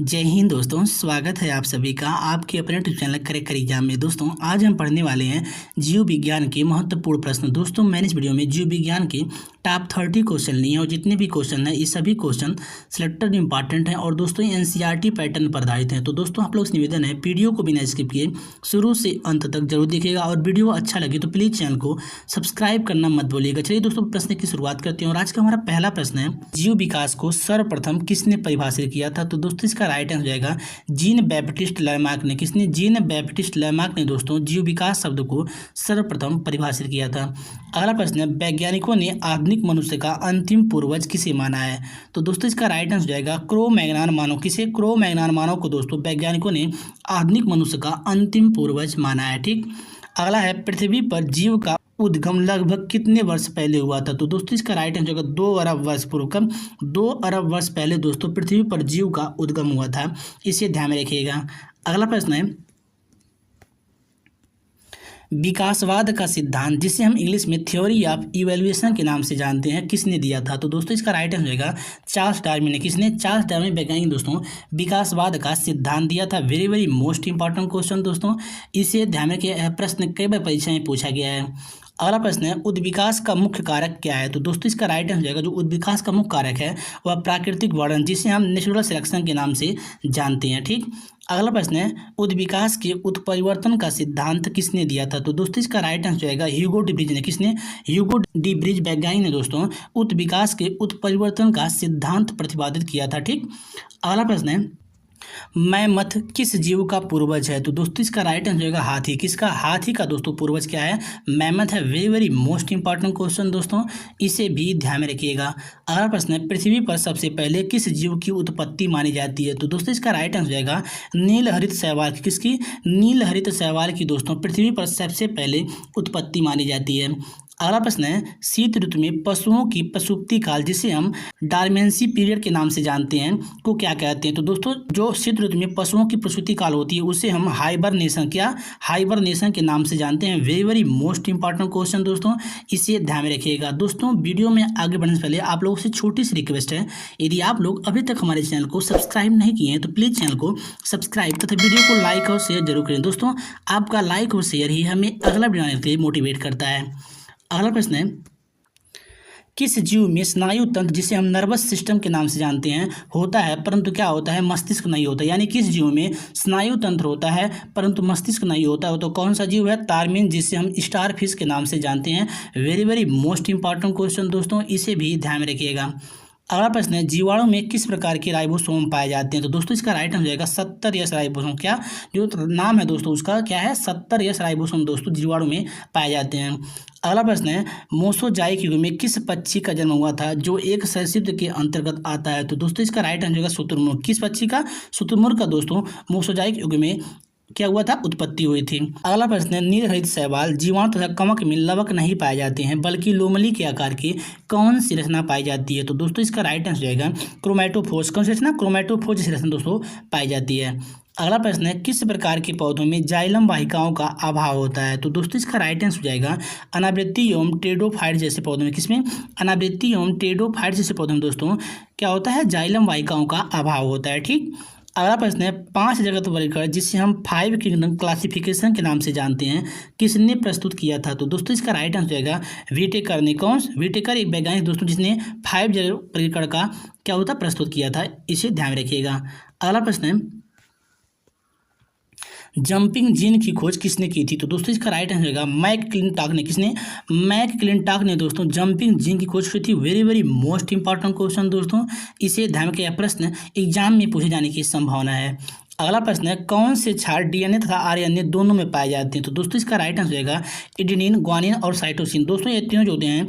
जय हिंद दोस्तों, स्वागत है आप सभी का आपके अपने यूट्यूब चैनल करेक्ट एग्जाम में। दोस्तों आज हम पढ़ने वाले हैं जीव विज्ञान के महत्वपूर्ण प्रश्न। दोस्तों मैंने इस वीडियो में जीव विज्ञान के टॉप 30 क्वेश्चन लिए हैं और जितने भी क्वेश्चन हैं ये सभी क्वेश्चन सिलेक्टेड इंपॉर्टेंट हैं और दोस्तों एनसीईआरटी पैटर्न पर आधारित हैं। तो दोस्तों आप लोग से निवेदन है वीडियो को बिना स्किप किए शुरू से अंत तक जरूर देखिएगा और वीडियो अच्छा लगे तो प्लीज़ चैनल को सब्सक्राइब करना मत भूलिएगा। चलिए दोस्तों प्रश्न की शुरुआत करते हैं और आज का हमारा पहला प्रश्न है, जीव विकास को सर्वप्रथम किसने परिभाषित किया था? तो दोस्तों इसका राइट आंसर जाएगा जीन बैप्टिस्ट लैमार्क ने। किसने? जीन बैप्टिस्ट लैमार्क ने दोस्तों जीव विकास शब्द को सर्वप्रथम परिभाषित किया था। अगला प्रश्न है, वैज्ञानिकों ने आधुनिक मनुष्य का अंतिम पूर्वज किसे माना है? तो दोस्तों इसका राइट आंसर जाएगा क्रो मैग्नान मानव। किसे? क्रो मैग्नान मानव को दोस्तों वैज्ञानिकों ने आधुनिक मनुष्य का अंतिम पूर्वज माना है। ठीक। अगला है, पृथ्वी पर जीव का उद्गम लगभग कितने वर्ष पहले हुआ था? तो दोस्तों इसका राइट आंसर होगा 2 अरब वर्ष पूर्व। कब? 2 अरब वर्ष पहले दोस्तों पृथ्वी पर जीव का उद्गम हुआ था, इसे ध्यान में रखिएगा। अगला प्रश्न है, विकासवाद का सिद्धांत जिसे हम इंग्लिश में थ्योरी ऑफ इवैल्यूएशन के नाम से जानते हैं किसने दिया था? तो दोस्तों इसका राइट आंसर होगा चार्ल्स डार्विन ने। किसने? चार्ल्स डार्विन वैज्ञानिक दोस्तों विकासवाद का सिद्धांत दिया था। Very very most important question दोस्तों, इसे ध्यान में रखिए, प्रश्न कई बार परीक्षा में पूछा गया है। अगला प्रश्न है, उद्विकास का मुख्य कारक क्या है? तो दोस्तों इसका राइट आंसर जाएगा जो उद्विकास का मुख्य कारक है वह प्राकृतिक वर्णन जिसे हम नेचुरल सिलेक्शन के नाम से जानते हैं। ठीक। अगला प्रश्न है, उद्विकास के उत्परिवर्तन का सिद्धांत किसने दिया था? तो दोस्तों इसका राइट आंसर जाएगा ह्यूगो डी ब्रिज ने। किसने? ह्यूगो डी ब्रिज वैज्ञानिक ने दोस्तों उत्विकास के उत्परिवर्तन का सिद्धांत प्रतिपादित किया था। ठीक। अगला प्रश्न है, मैमथ किस जीव का पूर्वज है? तो दोस्तों इसका राइट आंसर होगा हाथी। किसका? हाथी का दोस्तों पूर्वज क्या है? मैमथ है। Very very most important question दोस्तों, इसे भी ध्यान में रखिएगा। अगला प्रश्न है, पृथ्वी पर सबसे पहले किस जीव की उत्पत्ति मानी जाती है? तो दोस्तों इसका राइट आंसर जाएगा नीलहरित शैवाल की। किसकी? नीलहरित शैवाल की दोस्तों पृथ्वी पर सबसे पहले उत्पत्ति मानी जाती है। अगला प्रश्न है, शीत ऋतु में पशुओं की प्रसूति काल जिसे हम डार्मेंसी पीरियड के नाम से जानते हैं को क्या कहते हैं? तो दोस्तों जो शीत ऋतु में पशुओं की प्रसूति काल होती है उसे हम हाइबरनेशन के नाम से जानते हैं। Very very most important question दोस्तों, इसे ध्यान में रखिएगा। दोस्तों वीडियो में आगे बढ़ने से पहले आप लोगों से छोटी सी रिक्वेस्ट है, यदि आप लोग अभी तक हमारे चैनल को सब्सक्राइब नहीं किए हैं तो प्लीज़ चैनल को सब्सक्राइब तथा वीडियो को लाइक और शेयर जरूर करें। दोस्तों आपका लाइक और शेयर ही हमें अगला वीडियो बनाने के लिए मोटिवेट करता है। अगला प्रश्न है, किस जीव में स्नायु तंत्र जिसे हम नर्वस सिस्टम के नाम से जानते हैं होता है परंतु क्या होता है मस्तिष्क नहीं होता? यानी किस जीव में स्नायु तंत्र होता है परंतु मस्तिष्क नहीं होता है? तो कौन सा जीव है? तारमीन, जिसे हम स्टार फिश के नाम से जानते हैं। Very very most important question दोस्तों, इसे भी ध्यान में रखिएगा। अगला प्रश्न है, जीवाणु में किस प्रकार के राइबोसोम पाए जाते हैं? तो दोस्तों इसका राइट आंसर जाएगा 70S राइबोसोम। क्या जो नाम है दोस्तों उसका क्या है? 70S राइबोसोम दोस्तों जीवाणु में पाए जाते हैं। अगला प्रश्न है, मोसोजाइक युग में किस पक्षी का जन्म हुआ था जो एक सरीसृप के अंतर्गत आता है? तो दोस्तों इसका राइट आंसर होगा शुतुरमुर्ग। किस पक्षी का? शुतुरमुर्ग का दोस्तों मोसोजाइक युग में क्या हुआ था? उत्पत्ति हुई थी। अगला प्रश्न है, नीलहरित शैवाल जीवाणु तथा कवक में लवक नहीं पाए जाते हैं बल्कि लोमली के आकार की कौन सी रचना पाई जाती है? तो दोस्तों इसका राइट आंसर जाएगा क्रोमैटोफोर्स। कौन सी रचना? क्रोमैटोफोर्स जैसी रचना दोस्तों पाई जाती है। अगला प्रश्न है, किस प्रकार के पौधों में जाइलम वाहिकाओं का अभाव होता है? तो दोस्तों इसका राइट आंसर हो जाएगा अनावृत्ति एवं टेडोफाइट जैसे पौधों में। किसमें? अनावृत्ति एवं टेडोफाइट जैसे पौधों में दोस्तों क्या होता है? जाइलम वाहिकाओं का अभाव होता है। ठीक। अगला प्रश्न है, 5 जगत वर्गीकरण जिसे हम 5 किंगडम क्लासिफिकेशन के नाम से जानते हैं किसने प्रस्तुत किया था? तो दोस्तों इसका राइट आंसर जाएगा व्हिटेकर ने। कौन? व्हिटेकर एक वैज्ञानिक दोस्तों जिसने 5 जगत वर्गीकरण का क्या होता प्रस्तुत किया था, इसे ध्यान रखिएगा। अगला प्रश्न है, जंपिंग जीन की खोज किसने की थी? तो दोस्तों इसका राइट आंसर होगा मैकक्लिंटॉक ने। किसने? मैकक्लिंटॉक ने दोस्तों जंपिंग जीन की खोज की थी। Very very most important question दोस्तों, इसे ध्यान में रखिए, प्रश्न एग्जाम में पूछे जाने की संभावना है। अगला प्रश्न है, कौन से क्षार डीएनए तथा आरएनए दोनों में पाए जाते हैं? तो दोस्तों इसका राइट आंसर होगा एडेनिन, ग्वानिन और साइटोसिन। दोस्तों ये तीनों जो होते हैं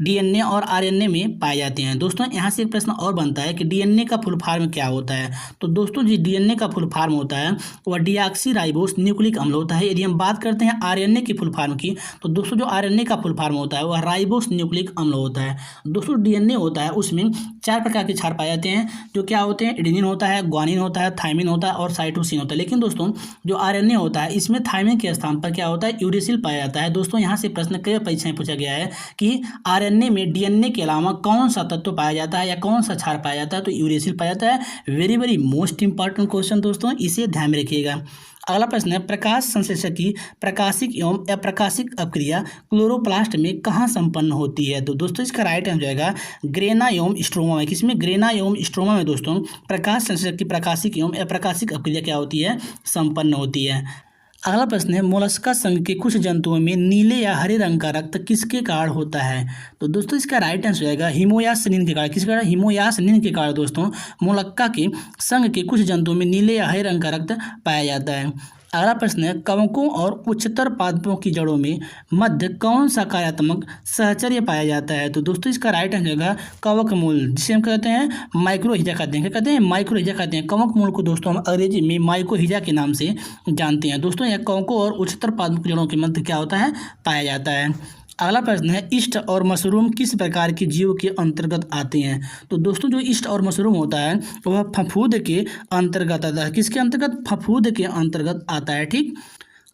डीएनए और आरएनए में पाए जाते हैं। दोस्तों यहाँ से एक प्रश्न और बनता है कि डीएनए का फुल फॉर्म क्या होता है? तो दोस्तों जो डीएनए का फुल फॉर्म होता है वह डीऑक्सीराइबोस न्यूक्लिक अम्ल होता है। यदि हम बात करते हैं आरएनए की फुल फॉर्म की तो दोस्तों जो आरएनए का फुल फॉर्म होता है वह राइबोस न्यूक्लिक अम्ल होता है। दोस्तों डीएनए होता है उसमें 4 प्रकार के क्षार पाए जाते हैं जो क्या होते हैं? एडेनिन होता है, ग्वानिन होता है, थायमिन होता है और साइटोसिन होता है। लेकिन दोस्तों जो आरएनए होता है इसमें थायमिन के स्थान पर क्या होता है, यूरेसिल पाया जाता है। दोस्तों यहाँ से प्रश्न कई परीक्षाएं पूछा गया है कि आरएनए में डीएनए के अलावा कौन सा तत्व पाया जाता है या कौन सा क्षार पाया जाता है, तो यूरेसिल पाया जाता है। Very very most important question दोस्तों, इसे ध्यान में रखिएगा। अगला प्रश्न है, प्रकाश संश्लेषण की प्रकाशिक एवं अप्रकाशिक अपक्रिया क्लोरोप्लास्ट में कहाँ संपन्न होती है, तो दोस्तों इसका राइट आंसर जाएगा ग्रेना एवं स्ट्रोमा में। किसमें, ग्रेना एवं स्ट्रोमा में दोस्तों प्रकाश संश्लेषण की प्रकाशिक एवं अप्रकाशिक अपक्रिया क्या होती है, संपन्न होती है। अगला प्रश्न है, मोलस्का संघ के कुछ जंतुओं में नीले या हरे रंग का रक्त किसके कारण होता है, तो दोस्तों इसका राइट आंसर जाएगा हीमोयासिन के कारण। किसके कारण, हीमोयासिन के कारण दोस्तों मोलस्का के संघ के कुछ जंतुओं में नीले या हरे रंग का रक्त पाया जाता है। अगला प्रश्न है, कवकों और उच्चतर पादपों की जड़ों में मध्य कौन सा कार्यात्मक सहचर्य पाया जाता है, तो दोस्तों इसका राइट आंसर होगा कवक मूल, जिसे हम कहते हैं माइक्रोहिजा कहते हैं। क्या कहते हैं, माइक्रोहिजा कहते हैं। कवक मूल को दोस्तों हम अंग्रेजी में माइक्रोहिजा के नाम से जानते हैं। दोस्तों यह कवकों और उच्चतर पादपों की जड़ों के मध्य क्या होता है, पाया जाता है। अगला प्रश्न है, ईस्ट और मशरूम किस प्रकार के जीव के अंतर्गत आते हैं, तो दोस्तों जो ईस्ट और मशरूम होता है वह फफूंद के अंतर्गत आता है। किसके अंतर्गत, फफूंद के अंतर्गत आता है। ठीक।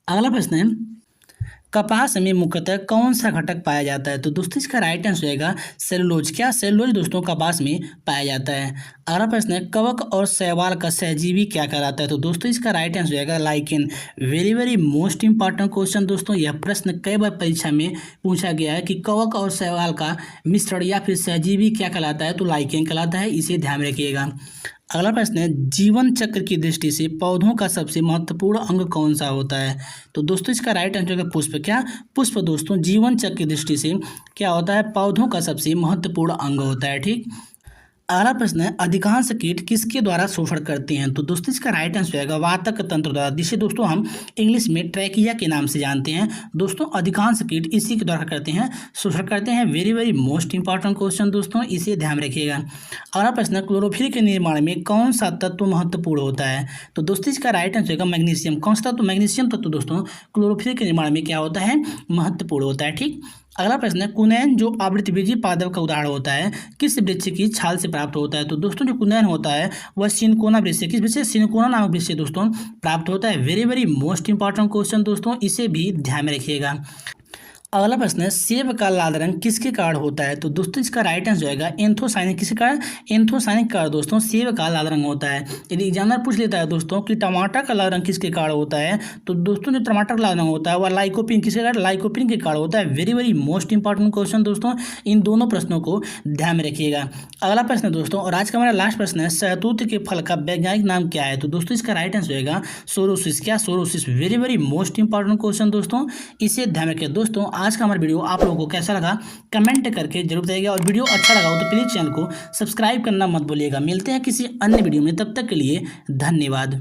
अगला प्रश्न है, कपास में मुख्यतः कौन सा घटक पाया जाता है, तो दोस्तों इसका राइट आंसर होगा सेलुलोज। क्या, सेलुलोज दोस्तों कपास में पाया जाता है। अगला प्रश्न है, कवक और शैवाल का सहजीवी क्या कहलाता है, तो दोस्तों इसका राइट आंसर होगा lichen. Very very most important question दोस्तों, यह प्रश्न कई बार परीक्षा में पूछा गया है कि कवक और शैवाल का मिश्रण या फिर सहजीवी क्या कहलाता है, तो लाइकेन कहलाता है। इसे ध्यान में रखिएगा। अगला प्रश्न है, जीवन चक्र की दृष्टि से पौधों का सबसे महत्वपूर्ण अंग कौन सा होता है, तो दोस्तों इसका राइट आंसर है पुष्प। क्या, पुष्प दोस्तों जीवन चक्र की दृष्टि से क्या होता है, पौधों का सबसे महत्वपूर्ण अंग होता है। ठीक। अगला प्रश्न है, अधिकांश कीट किसके द्वारा शोषण करते हैं, तो दोस्तों इसका राइट आंसर आएगा वातक तंत्र द्वारा, जिसे दोस्तों हम इंग्लिश में ट्रैकिया के नाम से जानते हैं। दोस्तों अधिकांश कीट इसी के द्वारा करते हैं, शोषण करते हैं। Very very most important question दोस्तों, इसे ध्यान रखिएगा। अगला प्रश्न है, क्लोरोफिल के निर्माण में कौन सा तत्व महत्वपूर्ण होता है, तो दोस्तों इसका राइट आंसर होगा मैग्नीशियम। कौन सा तत्व, मैग्नीशियम तत्व दोस्तों क्लोरोफिल के निर्माण में क्या होता है, महत्वपूर्ण होता है। ठीक। अगला प्रश्न है, कुनैन जो आवृतबीजी पादप का उदाहरण होता है किस वृक्ष की छाल से प्राप्त होता है, तो दोस्तों जो कुनैन होता है वह सिनकोना वृक्ष से, किस वृक्ष से, सिनकोना नामक वृक्ष से दोस्तों प्राप्त होता है। Very very most important question दोस्तों, इसे भी ध्यान में रखिएगा। अगला प्रश्न है, सेब का लाल रंग किसके कारण होता है, तो दोस्तों इसका राइट आंसर जाएगा एंथोसायनिन। किसके कारण, एंथोसायनिन के कारण दोस्तों सेब का लाल रंग होता है। यदि एग्जामिनर पूछ लेता है दोस्तों कि टमाटर का लाल रंग किसके कारण होता है, तो दोस्तों जो टमाटर का लाल रंग होता है वह लाइकोपिन, किसके कारण, लाइकोपिन के कारण होता है। Very very most important question दोस्तों, इन दोनों प्रश्नों को ध्यान में रखिएगा। अगला प्रश्न दोस्तों, और आज का हमारा लास्ट प्रश्न है, शहतूत के फल का वैज्ञानिक नाम क्या है, तो दोस्तों इसका राइट आंसर होगा सोरोसिस। क्या, sorosis. Very very most important question दोस्तों, इसे ध्यान रखिए। दोस्तों आज का हमारा वीडियो आप लोगों को कैसा लगा कमेंट करके जरूर बताइएगा, और वीडियो अच्छा लगा हो तो प्लीज़ चैनल को सब्सक्राइब करना मत भूलिएगा। मिलते हैं किसी अन्य वीडियो में, तब तक के लिए धन्यवाद।